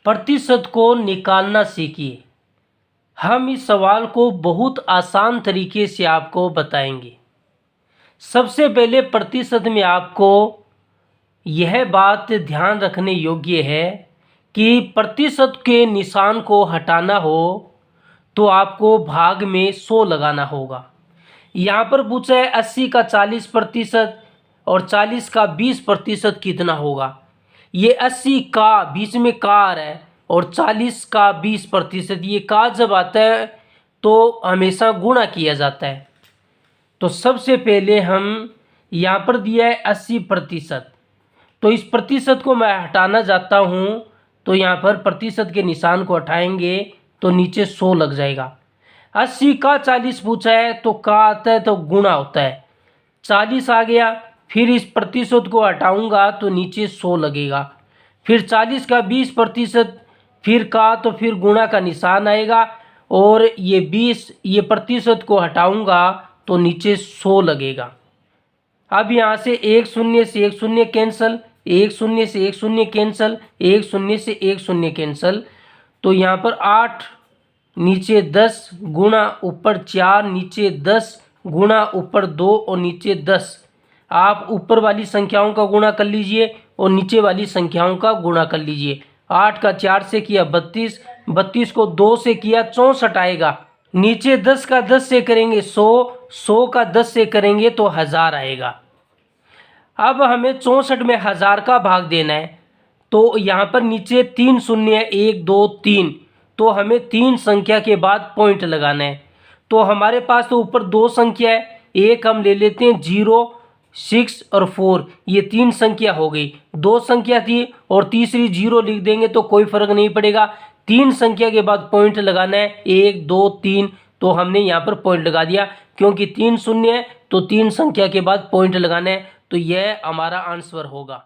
प्रतिशत को निकालना सीखिए। हम इस सवाल को बहुत आसान तरीके से आपको बताएंगे। सबसे पहले प्रतिशत में आपको यह बात ध्यान रखने योग्य है कि प्रतिशत के निशान को हटाना हो तो आपको भाग में 100 लगाना होगा। यहाँ पर पूछा है 80 का 40% और 40 का 20% कितना होगा। ये 80 का बीच में का आ रहा है और 40 का 20%, ये का जब आता है तो हमेशा गुणा किया जाता है। तो सबसे पहले हम यहाँ पर दिया है 80%, तो इस प्रतिशत को मैं हटाना चाहता हूँ तो यहाँ पर प्रतिशत के निशान को हटाएंगे तो नीचे 100 लग जाएगा। 80 का 40 पूछा है तो का आता है तो गुणा होता है, 40 आ गया, फिर इस प्रतिशत को हटाऊंगा तो नीचे 100 लगेगा, फिर 40 का 20%, फिर का तो फिर गुणा का निशान आएगा और ये 20 ये प्रतिशत को हटाऊंगा तो नीचे 100 लगेगा। अब यहाँ से एक शून्य से एक शून्य कैंसिल, एक शून्य से एक शून्य कैंसिल, एक शून्य से एक शून्य कैंसिल, तो यहाँ पर 8 नीचे 10 गुणा ऊपर 4 नीचे 10 गुणा ऊपर 2 और नीचे 10। आप ऊपर वाली संख्याओं का गुणा कर लीजिए और नीचे वाली संख्याओं का गुणा कर लीजिए। 8 का 4 से किया 32, 32 को 2 से किया 64 आएगा। नीचे 10 का 10 से करेंगे 100, 100 का 10 से करेंगे तो 1000 आएगा। अब हमें 64 में 1000 का भाग देना है तो यहाँ पर नीचे 3 शून्य 1 2 3, तो हमें 3 संख्या के बाद पॉइंट लगाना है। तो हमारे पास तो ऊपर 2 संख्या है, एक हम ले लेते हैं 0, 6 और 4, ये 3 संख्या हो गई। 2 संख्या थी और तीसरी 0 लिख देंगे तो कोई फर्क नहीं पड़ेगा। 3 संख्या के बाद पॉइंट लगाना है 1 2 3, तो हमने यहाँ पर पॉइंट लगा दिया क्योंकि 3 शून्य है तो 3 संख्या के बाद पॉइंट लगाना है, तो यह हमारा आंसर होगा।